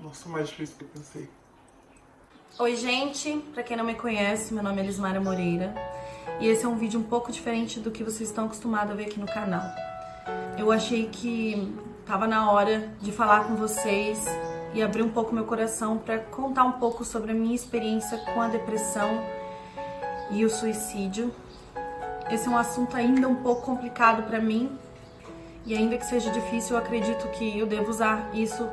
Nossa, mais difícil do que eu pensei. Oi gente, pra quem não me conhece, meu nome é Elismara Moreira e esse é um vídeo um pouco diferente do que vocês estão acostumados a ver aqui no canal. Eu achei que tava na hora de falar com vocês e abrir um pouco meu coração pra contar um pouco sobre a minha experiência com a depressão e o suicídio. Esse é um assunto ainda um pouco complicado pra mim e ainda que seja difícil, eu acredito que eu devo usar isso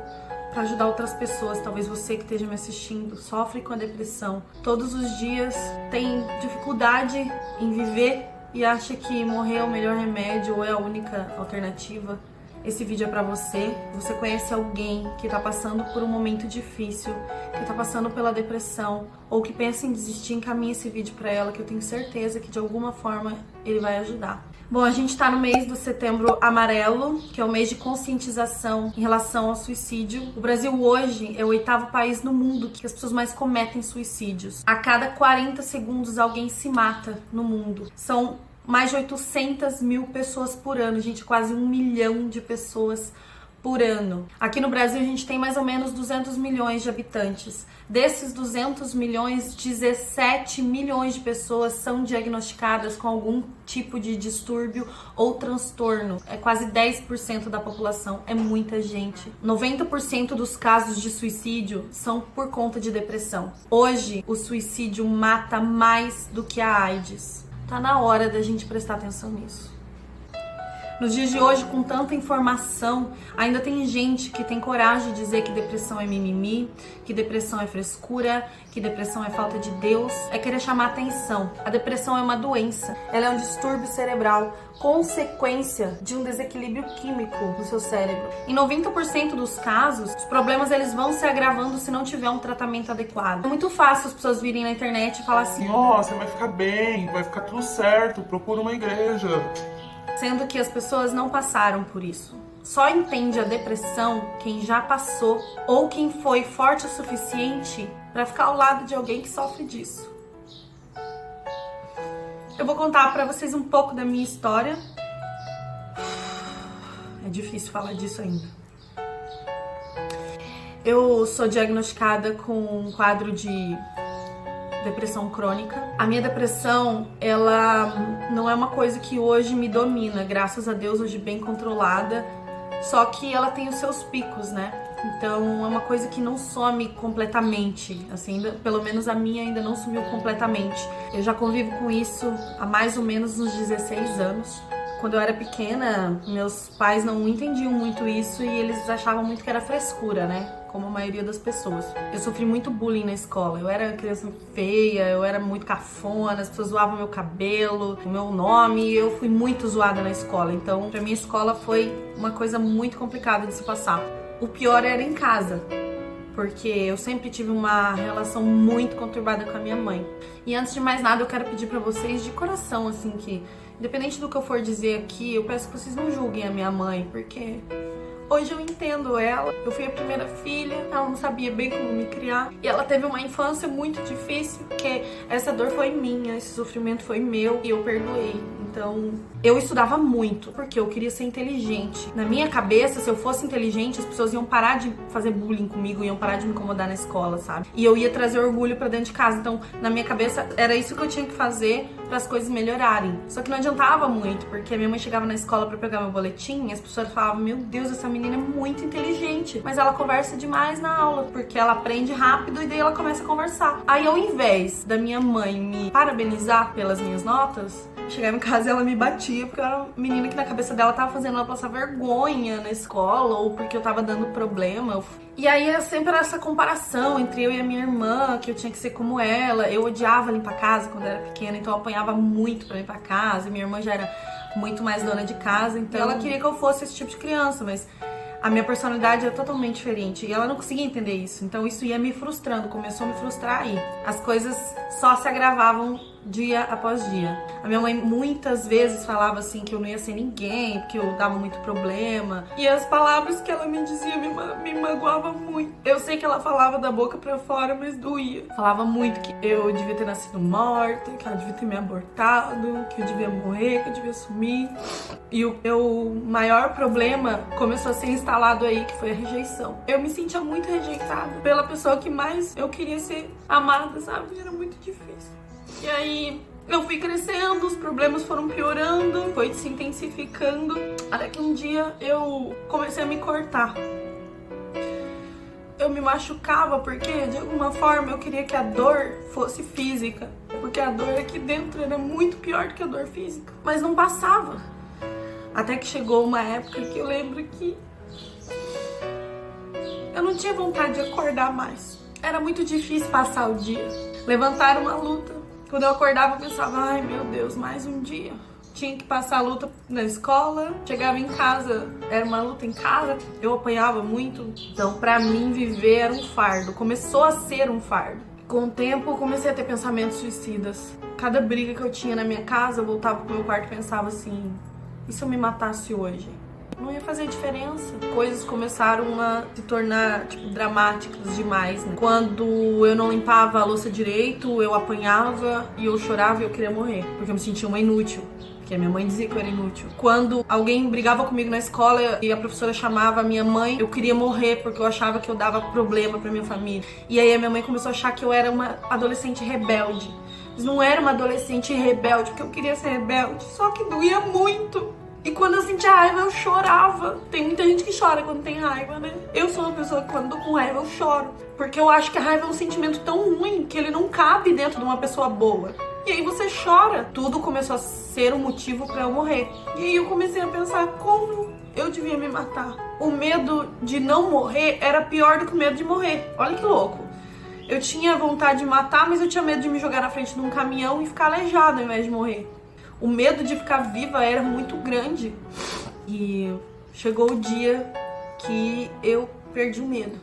para ajudar outras pessoas. Talvez você que esteja me assistindo sofre com a depressão. Todos os dias tem dificuldade em viver e acha que morrer é o melhor remédio ou é a única alternativa. Esse vídeo é para você. Você conhece alguém que tá passando por um momento difícil, que tá passando pela depressão ou que pensa em desistir, encaminha esse vídeo para ela, que eu tenho certeza que de alguma forma ele vai ajudar. Bom, a gente tá no mês do Setembro Amarelo, que é o mês de conscientização em relação ao suicídio. O Brasil hoje é o 8º país no mundo que as pessoas mais cometem suicídios. A cada 40 segundos alguém se mata no mundo. São mais de 800 mil pessoas por ano, gente, quase 1 milhão de pessoas por ano. Aqui no Brasil a gente tem mais ou menos 200 milhões de habitantes. Desses 200 milhões, 17 milhões de pessoas são diagnosticadas com algum tipo de distúrbio ou transtorno. É quase 10% da população, é muita gente. 90% dos casos de suicídio são por conta de depressão. Hoje, o suicídio mata mais do que a AIDS. Tá na hora da gente prestar atenção nisso. Nos dias de hoje, com tanta informação, ainda tem gente que tem coragem de dizer que depressão é mimimi, que depressão é frescura, que depressão é falta de Deus, é querer chamar atenção. A depressão é uma doença, ela é um distúrbio cerebral, consequência de um desequilíbrio químico no seu cérebro. Em 90% dos casos, os problemas eles vão se agravando se não tiver um tratamento adequado. É muito fácil as pessoas virem na internet e falar assim: Ó, você vai ficar bem, vai ficar tudo certo, procura uma igreja. Sendo que as pessoas não passaram por isso. Só entende a depressão quem já passou ou quem foi forte o suficiente para ficar ao lado de alguém que sofre disso. Eu vou contar para vocês um pouco da minha história. É difícil falar disso ainda. Eu sou diagnosticada com um quadro de depressão crônica. A minha depressão, ela não é uma coisa que hoje me domina, graças a Deus, hoje bem controlada, só que ela tem os seus picos, né? Então é uma coisa que não some completamente, assim, pelo menos a minha ainda não sumiu completamente. Eu já convivo com isso há mais ou menos uns 16 anos. Quando eu era pequena, meus pais não entendiam muito isso e eles achavam muito que era frescura, né? Como a maioria das pessoas. Eu sofri muito bullying na escola. Eu era criança feia, eu era muito cafona, as pessoas zoavam meu cabelo, o meu nome, e eu fui muito zoada na escola. Então, pra mim, a escola foi uma coisa muito complicada de se passar. O pior era em casa, porque eu sempre tive uma relação muito conturbada com a minha mãe. E antes de mais nada, eu quero pedir pra vocês de coração, assim, que independente do que eu for dizer aqui, eu peço que vocês não julguem a minha mãe, porque hoje eu entendo ela. Eu fui a primeira filha, ela não sabia bem como me criar. E ela teve uma infância muito difícil, porque essa dor foi minha, esse sofrimento foi meu e eu perdoei. Então, eu estudava muito, porque eu queria ser inteligente. Na minha cabeça, se eu fosse inteligente, as pessoas iam parar de fazer bullying comigo, iam parar de me incomodar na escola, sabe? E eu ia trazer orgulho pra dentro de casa. Então, na minha cabeça, era isso que eu tinha que fazer para as coisas melhorarem. Só que não adiantava muito, porque a minha mãe chegava na escola pra pegar meu boletim e as pessoas falavam: meu Deus, essa menina é muito inteligente, mas ela conversa demais na aula, porque ela aprende rápido e daí ela começa a conversar. Aí, ao invés da minha mãe me parabenizar pelas minhas notas, chegava em casa e ela me batia, porque eu era uma menina que na cabeça dela tava fazendo ela passar vergonha na escola, ou porque eu tava dando problema. E aí era sempre essa comparação entre eu e a minha irmã, que eu tinha que ser como ela. Eu odiava limpar a casa quando eu era pequena, então eu apanhava muito pra limpar a casa. Minha irmã já era muito mais dona de casa, então ela queria que eu fosse esse tipo de criança, mas a minha personalidade era totalmente diferente e ela não conseguia entender isso. Então isso ia me frustrando, começou a me frustrar aí. As coisas só se agravavam dia após dia. A minha mãe muitas vezes falava assim que eu não ia ser ninguém, porque eu dava muito problema. E as palavras que ela me dizia me magoavam muito. Eu sei que ela falava da boca pra fora, mas doía. Falava muito que eu devia ter nascido morta, que ela devia ter me abortado, que eu devia morrer, que eu devia sumir. E o maior problema começou a ser instalado aí, que foi a rejeição. Eu me sentia muito rejeitada pela pessoa que mais eu queria ser amada, sabe? Era muito difícil. E aí eu fui crescendo, os problemas foram piorando, foi se intensificando, até que um dia eu comecei a me cortar. Eu me machucava porque, de alguma forma, eu queria que a dor fosse física, porque a dor aqui dentro era muito pior do que a dor física, mas não passava. Até que chegou uma época que eu lembro que eu não tinha vontade de acordar mais. Era muito difícil passar o dia, levantar uma luta. Quando eu acordava, eu pensava, ai meu Deus, mais um dia. Tinha que passar a luta na escola, chegava em casa, era uma luta em casa, eu apanhava muito. Então, pra mim, viver era um fardo, começou a ser um fardo. Com o tempo, eu comecei a ter pensamentos suicidas. Cada briga que eu tinha na minha casa, eu voltava pro meu quarto e pensava assim, e se eu me matasse hoje? Não ia fazer diferença. Coisas começaram a se tornar, tipo, dramáticas demais, né? Quando eu não limpava a louça direito, eu apanhava e eu chorava e eu queria morrer. Porque eu me sentia uma inútil. Porque a minha mãe dizia que eu era inútil. Quando alguém brigava comigo na escola e a professora chamava a minha mãe, eu queria morrer porque eu achava que eu dava problema pra minha família. E aí a minha mãe começou a achar que eu era uma adolescente rebelde. Mas não era uma adolescente rebelde, porque eu queria ser rebelde. Só que doía muito. E quando eu sentia raiva, eu chorava. Tem muita gente que chora quando tem raiva, né? Eu sou uma pessoa que quando tô com raiva, eu choro. Porque eu acho que a raiva é um sentimento tão ruim que ele não cabe dentro de uma pessoa boa. E aí você chora. Tudo começou a ser um motivo pra eu morrer. E aí eu comecei a pensar como eu devia me matar. O medo de não morrer era pior do que o medo de morrer. Olha que louco. Eu tinha vontade de matar, mas eu tinha medo de me jogar na frente de um caminhão e ficar aleijado ao invés de morrer. O medo de ficar viva era muito grande. E chegou o dia que eu perdi o medo.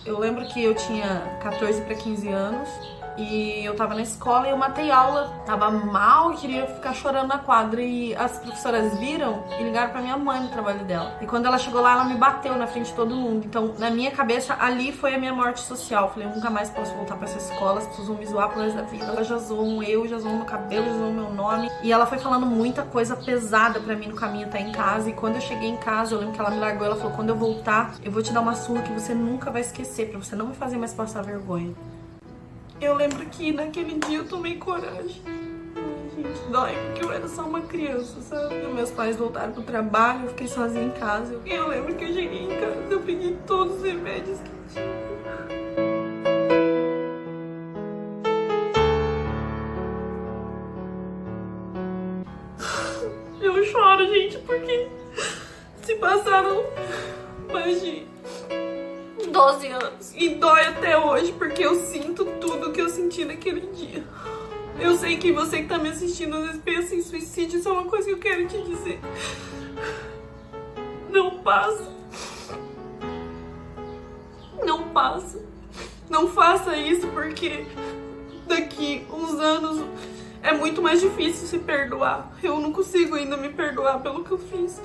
Eu lembro que eu tinha 14 para 15 anos e eu tava na escola e eu matei aula. Tava mal e queria ficar chorando na quadra. E as professoras viram e ligaram pra minha mãe no trabalho dela. E quando ela chegou lá, ela me bateu na frente de todo mundo. Então, na minha cabeça, ali foi a minha morte social. Falei, eu nunca mais posso voltar pra essa escola, as pessoas vão me zoar pro resto da vida. Elas já zoam eu, já zoam meu cabelo, já zoam meu nome. E ela foi falando muita coisa pesada pra mim no caminho até em casa. E quando eu cheguei em casa, eu lembro que ela me largou. Ela falou, quando eu voltar, eu vou te dar uma surra que você nunca vai esquecer, pra você não me fazer mais passar vergonha. Eu lembro que naquele dia eu tomei coragem. Ai, gente, dói, porque eu era só uma criança, sabe? E meus pais voltaram pro trabalho, eu fiquei sozinha em casa. E eu lembro que eu cheguei em casa, eu peguei todos os remédios que tinha. Eu choro, gente, porque se passaram mais de 12 anos. E dói até hoje, porque eu sinto tudo que eu senti naquele dia. Eu sei que você que tá me assistindo às vezes pensa em suicídio, isso é uma coisa que eu quero te dizer. Não passa. Não passa. Não faça isso, porque daqui uns anos é muito mais difícil se perdoar. Eu não consigo ainda me perdoar pelo que eu fiz.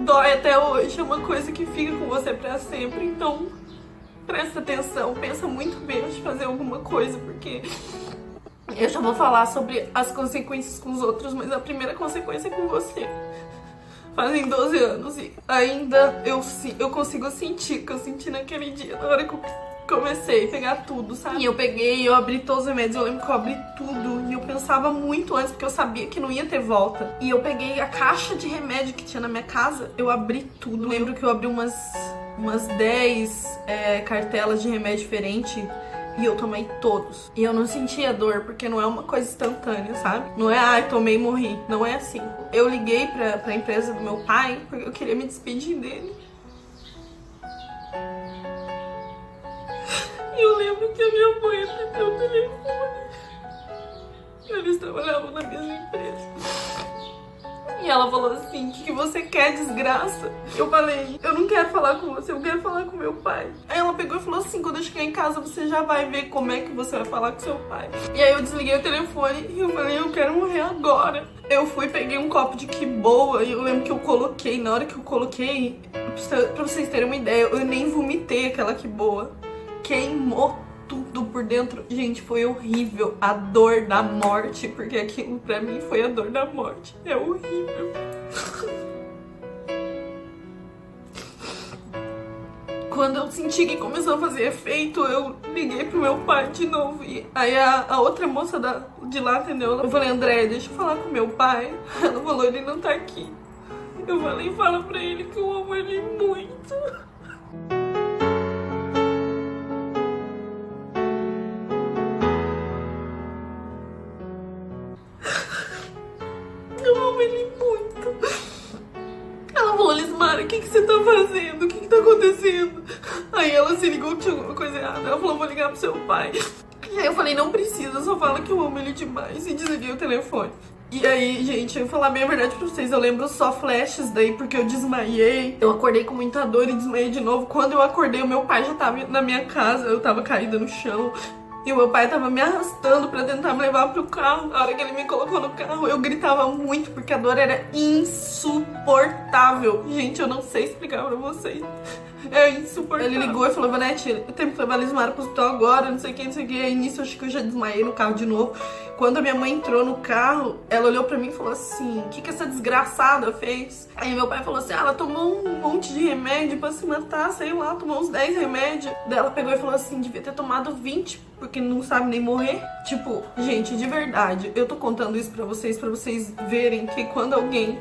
Dói até hoje, é uma coisa que fica com você pra sempre, então presta atenção, pensa muito bem antes de fazer alguma coisa, porque eu já vou falar sobre as consequências com os outros, mas a primeira consequência é com você. Fazem 12 anos e ainda eu consigo sentir o que eu senti naquele dia, na hora que eu comecei a pegar tudo, sabe? E eu abri todos os remédios, eu lembro que eu abri tudo e eu pensava muito antes, porque eu sabia que não ia ter volta. E eu peguei a caixa de remédio que tinha na minha casa, eu abri tudo. Eu lembro que eu abri umas 10 cartelas de remédio diferente e eu tomei todos. E eu não sentia dor, porque não é uma coisa instantânea, sabe? Não é, ai, tomei e morri. Não é assim. Eu liguei pra empresa do meu pai, porque eu queria me despedir dele. E eu lembro que a minha mãe atendeu o telefone. Eles trabalhavam na mesma empresa. E ela falou assim, o que você quer, desgraça? Eu falei, eu não quero falar com você, eu quero falar com meu pai. Aí ela pegou e falou assim, quando eu chegar em casa você já vai ver como é que você vai falar com seu pai. E aí eu desliguei o telefone e eu falei, eu quero morrer agora. Eu fui, peguei um copo de que boa e eu lembro que eu coloquei, na hora que eu coloquei, pra vocês terem uma ideia, eu nem vomitei aquela que boa. Queimou tudo por dentro. Gente, foi horrível. A dor da morte, porque aquilo pra mim foi a dor da morte. É horrível. Quando eu senti que começou a fazer efeito, eu liguei pro meu pai de novo. E aí a outra moça de lá atendeu. Eu falei, André, deixa eu falar com meu pai. Ela falou, ele não tá aqui. Eu falei, fala pra ele que eu amo ele muito. Eu amo ele muito. Ela falou, Lismara, o que você tá fazendo? O que tá acontecendo? Aí ela se ligou que tinha alguma coisa errada. Ela falou, vou ligar pro seu pai. E aí eu falei, não precisa, só fala que eu amo ele demais. E desliguei o telefone. E aí, gente, eu vou falar bem a verdade pra vocês. Eu lembro só flashes daí, porque eu desmaiei. Eu acordei com muita dor e desmaiei de novo. Quando eu acordei, o meu pai já tava na minha casa. Eu tava caída no chão. E o meu pai tava me arrastando pra tentar me levar pro carro. Na hora que ele me colocou no carro, eu gritava muito, porque a dor era insuportável. Gente, eu não sei explicar pra vocês. É insuportável. Ele ligou e falou, Vanete, eu tenho que levar a Lismara pro hospital agora, não sei o que, não sei o que. Aí nisso eu acho que eu já desmaiei no carro de novo. Quando a minha mãe entrou no carro, ela olhou pra mim e falou assim, o que essa desgraçada fez? Aí meu pai falou assim, ela tomou um monte de remédio pra se matar, sei lá, tomou uns 10 remédios. Daí ela pegou e falou assim, devia ter tomado 20, porque não sabe nem morrer. Tipo, gente, de verdade, eu tô contando isso pra vocês verem que quando alguém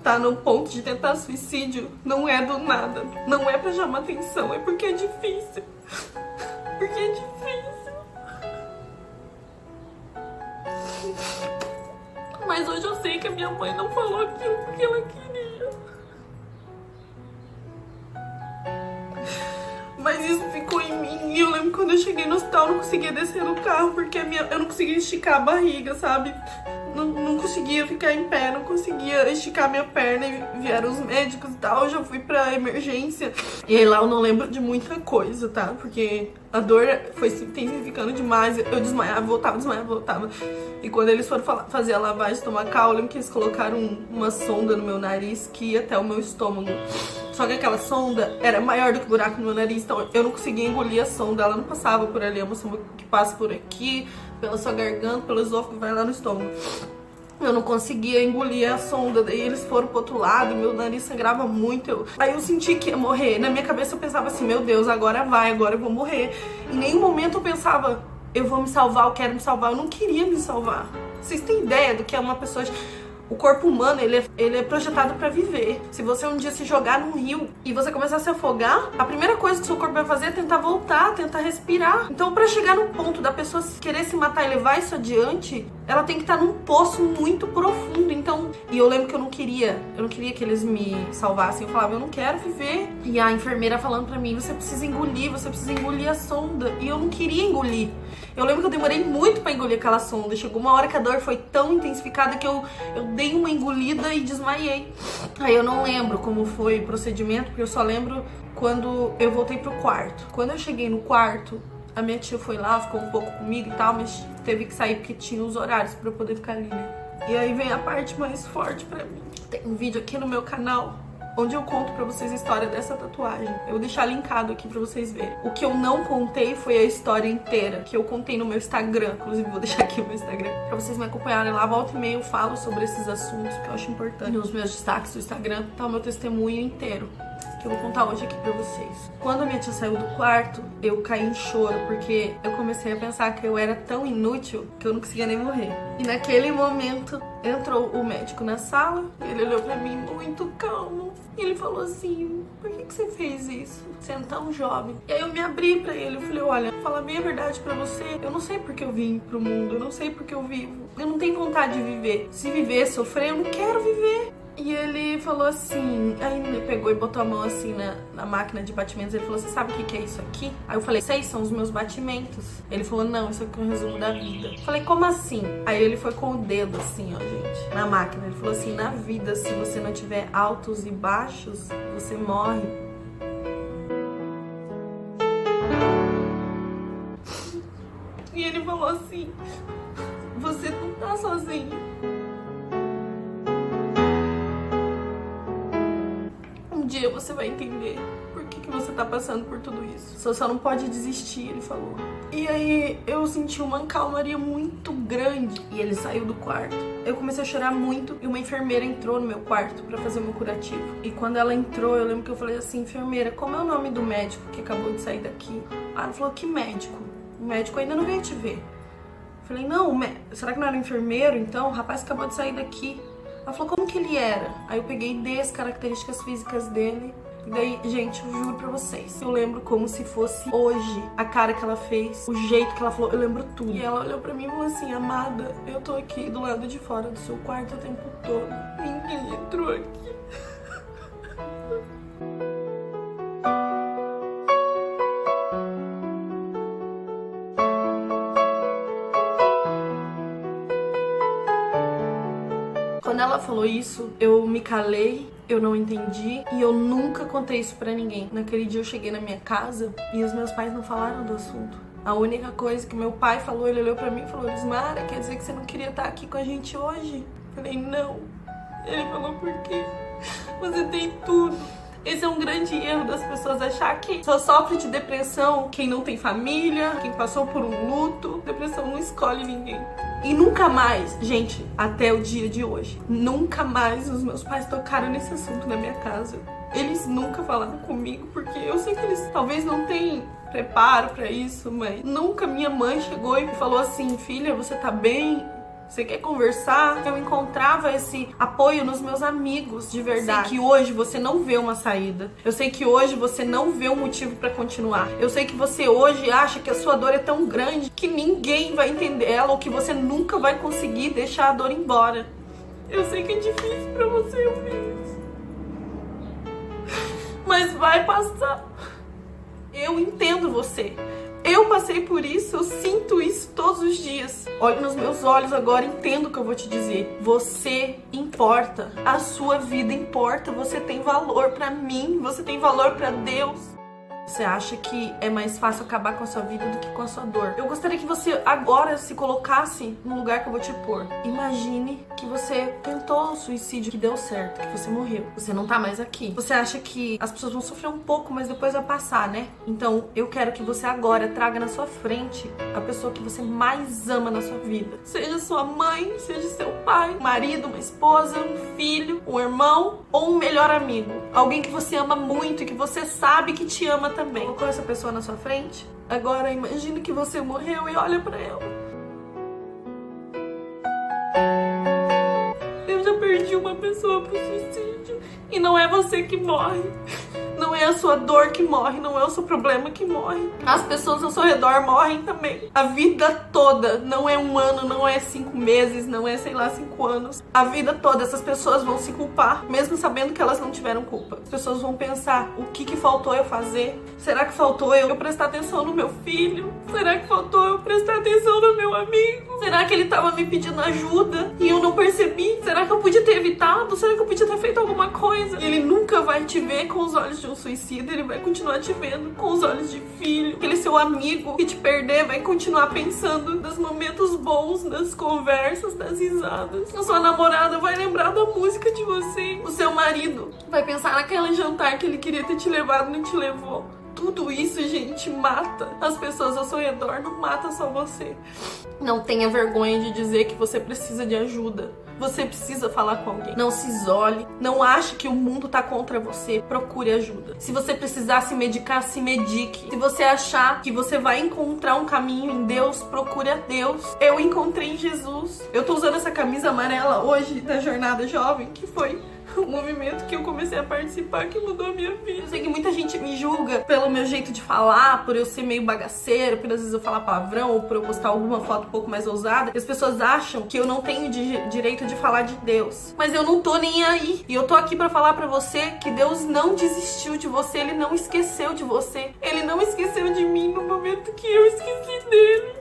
tá no ponto de tentar suicídio, não é do nada. Não é pra chamar atenção, é porque é difícil. Porque é difícil. Mas hoje eu sei que a minha mãe não falou aquilo porque ela queria. Mas isso ficou em mim. E eu lembro quando eu cheguei no hospital, eu não conseguia descer no carro, porque eu não conseguia esticar a barriga, sabe? Não conseguia ficar em pé, não conseguia esticar minha perna. E vieram os médicos e tal, eu já fui pra emergência. E aí lá eu não lembro de muita coisa, tá? Porque a dor foi se intensificando demais. Eu desmaiava, voltava, desmaiava, voltava. E quando eles foram fazer a lavagem estomacal, eu lembro que eles colocaram uma sonda no meu nariz que ia até o meu estômago. Só que aquela sonda era maior do que o buraco no meu nariz, então eu não conseguia engolir a sonda, ela não passava por ali. É uma sonda que passa por aqui, pela sua garganta, pelo esôfago, vai lá no estômago. Eu não conseguia engolir a sonda, daí eles foram pro outro lado, meu nariz sangrava muito. Aí eu senti que ia morrer. Na minha cabeça eu pensava assim, meu Deus, agora vai, agora eu vou morrer. Em nenhum momento eu pensava, eu vou me salvar, eu quero me salvar. Eu não queria me salvar. Vocês têm ideia do que é uma pessoa... O corpo humano, ele é projetado pra viver. Se você um dia se jogar num rio e você começar a se afogar, a primeira coisa que o seu corpo vai fazer é tentar voltar, tentar respirar. Então, pra chegar no ponto da pessoa querer se matar e levar isso adiante, ela tem que estar num poço muito profundo. Então, e eu lembro que eu não queria que eles me salvassem. Eu falava, eu não quero viver. E a enfermeira falando pra mim, você precisa engolir a sonda. E eu não queria engolir. Eu lembro que eu demorei muito pra engolir aquela sonda. Chegou uma hora que a dor foi tão intensificada que eu dei uma engolida e desmaiei. Aí eu não lembro como foi o procedimento, porque eu só lembro quando eu voltei pro quarto. Quando eu cheguei no quarto, a minha tia foi lá, ficou um pouco comigo e tal, mas teve que sair porque tinha os horários pra eu poder ficar ali, né? E aí vem a parte mais forte pra mim. Tem um vídeo aqui no meu canal onde eu conto pra vocês a história dessa tatuagem. Eu vou deixar linkado aqui pra vocês verem. O que eu não contei foi a história inteira, que eu contei no meu Instagram. Inclusive, vou deixar aqui o meu Instagram pra vocês me acompanharem lá. Volta e meia eu falo sobre esses assuntos que eu acho importante. Nos meus destaques do Instagram tá o meu testemunho inteiro, que eu vou contar hoje aqui pra vocês. Quando a minha tia saiu do quarto, eu caí em choro, porque eu comecei a pensar que eu era tão inútil que eu não conseguia nem morrer. E naquele momento, entrou o médico na sala, ele olhou pra mim muito calmo, e ele falou assim, por que você fez isso? Você é tão jovem. E aí eu me abri pra ele, eu falei, olha, vou falar bem a verdade pra você, eu não sei porque eu vim pro mundo, eu não sei porque eu vivo, eu não tenho vontade de viver. Se viver, sofrer, eu não quero viver. E ele falou assim, aí ele pegou e botou a mão assim na máquina de batimentos. Ele falou, você sabe o que é isso aqui? Aí eu falei, sei, são os meus batimentos. Ele falou, não, isso aqui é um resumo da vida. Eu falei, como assim? Aí ele foi com o dedo assim, ó, gente, na máquina. Ele falou assim, na vida, se você não tiver altos e baixos, você morre. E ele falou assim, você não tá sozinho. Um dia você vai entender por que você tá passando por tudo isso. Você só não pode desistir, ele falou. E aí eu senti uma calmaria muito grande. E ele saiu do quarto. Eu comecei a chorar muito e uma enfermeira entrou no meu quarto pra fazer o meu curativo. E quando ela entrou, eu lembro que eu falei assim, enfermeira, como é o nome do médico que acabou de sair daqui? Ah, ela falou, que médico? O médico ainda não veio te ver. Eu falei, não, será que não era enfermeiro então? O rapaz acabou de sair daqui. Ela falou, como que ele era? Aí eu peguei e dei as características físicas dele. E daí, gente, eu juro pra vocês, eu lembro como se fosse hoje a cara que ela fez, o jeito que ela falou, eu lembro tudo. E ela olhou pra mim e falou assim, amada, eu tô aqui do lado de fora do seu quarto o tempo todo. Ninguém entrou aqui. Quando ela falou isso, eu me calei, eu não entendi e eu nunca contei isso pra ninguém. Naquele dia eu cheguei na minha casa e os meus pais não falaram do assunto. A única coisa que meu pai falou, ele olhou pra mim e falou, Lismara, quer dizer que você não queria estar aqui com a gente hoje? Eu falei, não. Ele falou, por quê? Você tem tudo. Esse é um grande erro das pessoas achar que só sofre de depressão quem não tem família, quem passou por um luto. Depressão não escolhe ninguém. E nunca mais, gente, até o dia de hoje, nunca mais os meus pais tocaram nesse assunto na minha casa. Eles nunca falaram comigo, porque eu sei que eles talvez não tenham preparo pra isso, mas nunca minha mãe chegou e falou assim, filha, você tá bem? Você quer conversar? Eu encontrava esse apoio nos meus amigos, de verdade. Eu sei que hoje você não vê uma saída. Eu sei que hoje você não vê um motivo pra continuar. Eu sei que você hoje acha que a sua dor é tão grande que ninguém vai entender ela ou que você nunca vai conseguir deixar a dor embora. Eu sei que é difícil pra você ouvir isso. Mas vai passar. Eu entendo você. Eu passei por isso, eu sinto isso todos os dias. Olhe nos meus olhos agora, entendo o que eu vou te dizer. Você importa, a sua vida importa, você tem valor pra mim, você tem valor pra Deus. Você acha que é mais fácil acabar com a sua vida do que com a sua dor? Eu gostaria que você agora se colocasse no lugar que eu vou te pôr. Imagine que você tentou o suicídio, que deu certo, que você morreu. Você não tá mais aqui. Você acha que as pessoas vão sofrer um pouco, mas depois vai passar, né? Então, eu quero que você agora traga na sua frente a pessoa que você mais ama na sua vida. Seja sua mãe, seja seu pai, um marido, uma esposa, um filho, um irmão ou um melhor amigo. Alguém que você ama muito e que você sabe que te ama também. Colocou essa pessoa na sua frente? Agora imagine que você morreu e olha pra ela. Eu já perdi uma pessoa pro suicídio. E não é você que morre. Não é a sua dor que morre, não é o seu problema que morre. As pessoas ao seu redor morrem também. A vida toda, não é um ano, não é 5 meses, não é, 5 anos. A vida toda, essas pessoas vão se culpar, mesmo sabendo que elas não tiveram culpa. As pessoas vão pensar, o que faltou eu fazer? Será que faltou eu prestar atenção no meu filho? Será que faltou eu prestar atenção no meu amigo? Será que ele tava me pedindo ajuda e eu não percebi? Será que eu podia ter evitado? Será que eu podia ter feito alguma coisa? E ele nunca vai te ver com os olhos de um suicida, ele vai continuar te vendo com os olhos de filho. Aquele seu amigo que te perder vai continuar pensando nos momentos bons, nas conversas, nas risadas. A sua namorada vai lembrar da música de você. O seu marido vai pensar naquele jantar que ele queria ter te levado e não te levou. Tudo isso, gente, mata as pessoas ao seu redor, não mata só você. Não tenha vergonha de dizer que você precisa de ajuda. Você precisa falar com alguém. Não se isole. Não ache que o mundo tá contra você. Procure ajuda. Se você precisar se medicar, se medique. Se você achar que você vai encontrar um caminho em Deus, procure a Deus. Eu encontrei em Jesus. Eu tô usando essa camisa amarela hoje da Jornada Jovem, que foi um movimento que eu comecei a participar que mudou a minha vida. Eu sei que muita gente me julga pelo meu jeito de falar, por eu ser meio bagaceiro, por às vezes eu falar palavrão ou por eu postar alguma foto um pouco mais ousada. E as pessoas acham que eu não tenho direito de falar de Deus. Mas eu não tô nem aí. E eu tô aqui pra falar pra você que Deus não desistiu de você, Ele não esqueceu de você. Ele não esqueceu de mim no momento que eu esqueci dele.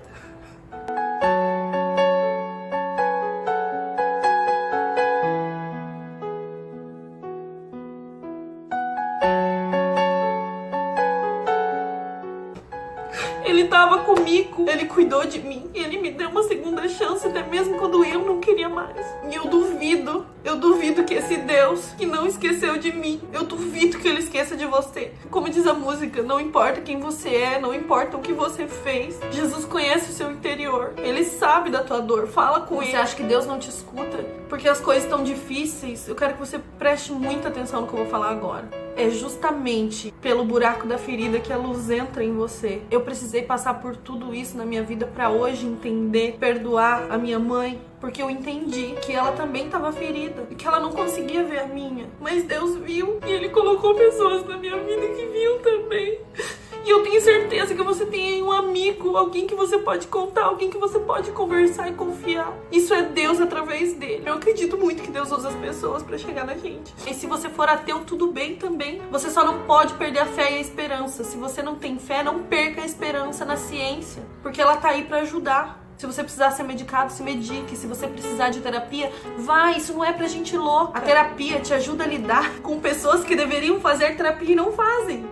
Ele tava comigo, ele cuidou de mim, ele me deu uma segunda chance, até mesmo quando eu não queria mais. E eu duvido que esse Deus que não esqueceu de mim, eu duvido que ele esqueça de você. Como diz a música, não importa quem você é, não importa o que você fez, Jesus conhece o seu interior, ele sabe da tua dor, fala com ele. Você acha que Deus não te escuta? Porque as coisas estão difíceis, eu quero que você preste muita atenção no que eu vou falar agora. É justamente pelo buraco da ferida que a luz entra em você. Eu precisei passar por tudo isso na minha vida pra hoje entender, perdoar a minha mãe, porque eu entendi que ela também estava ferida e que ela não conseguia ver a minha. Mas Deus viu e Ele colocou pessoas na minha vida que viam também. E eu tenho certeza que você tem aí um amigo, alguém que você pode contar, alguém que você pode conversar e confiar. Isso é Deus através dele. Eu acredito muito que Deus usa as pessoas pra chegar na gente. E se você for ateu, tudo bem também. Você só não pode perder a fé e a esperança. Se você não tem fé, não perca a esperança na ciência, porque ela tá aí pra ajudar. Se você precisar ser medicado, se medique. Se você precisar de terapia, vai. Isso não é pra gente louca. A terapia te ajuda a lidar com pessoas que deveriam fazer terapia e não fazem.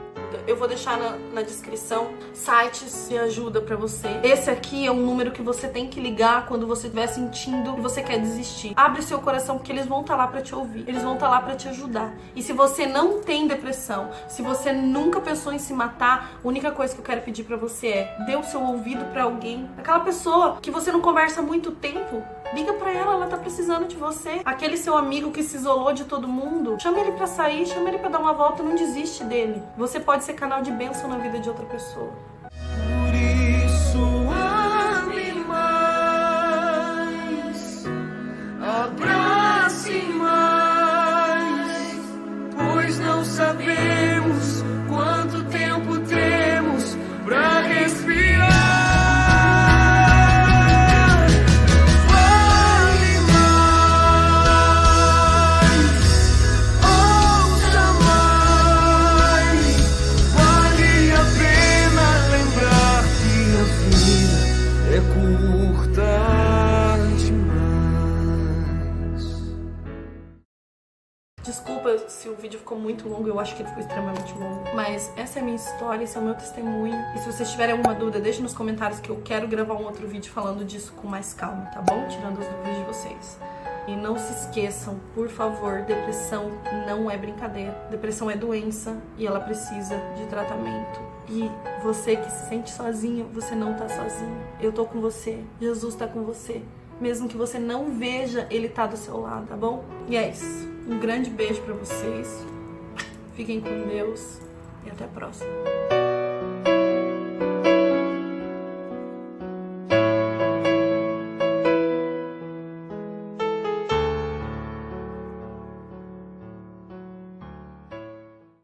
Eu vou deixar na descrição sites de ajuda pra você. Esse aqui é um número que você tem que ligar quando você estiver sentindo que você quer desistir. Abre seu coração, porque eles vão estar lá pra te ouvir. Eles vão estar lá pra te ajudar. E se você não tem depressão, se você nunca pensou em se matar, a única coisa que eu quero pedir pra você é: dê o seu ouvido pra alguém. Aquela pessoa que você não conversa há muito tempo, liga pra ela tá precisando de você. Aquele seu amigo que se isolou de todo mundo, chama ele pra sair, chama ele pra dar uma volta, não desiste dele. Você pode ser canal de bênção na vida de outra pessoa. Por isso ame mais, abrace mais, pois não sabemos quanto tempo temos pra respirar. Desculpa se o vídeo ficou muito longo, eu acho que ele ficou extremamente longo. Mas essa é a minha história, esse é o meu testemunho. E se vocês tiverem alguma dúvida, deixe nos comentários que eu quero gravar um outro vídeo falando disso com mais calma, tá bom? Tirando as dúvidas de vocês. E não se esqueçam, por favor, depressão não é brincadeira. Depressão é doença e ela precisa de tratamento. E você que se sente sozinho, você não tá sozinho. Eu tô com você, Jesus tá com você. Mesmo que você não veja, Ele tá do seu lado, tá bom? E é isso. Um grande beijo pra vocês. Fiquem com Deus e até a próxima.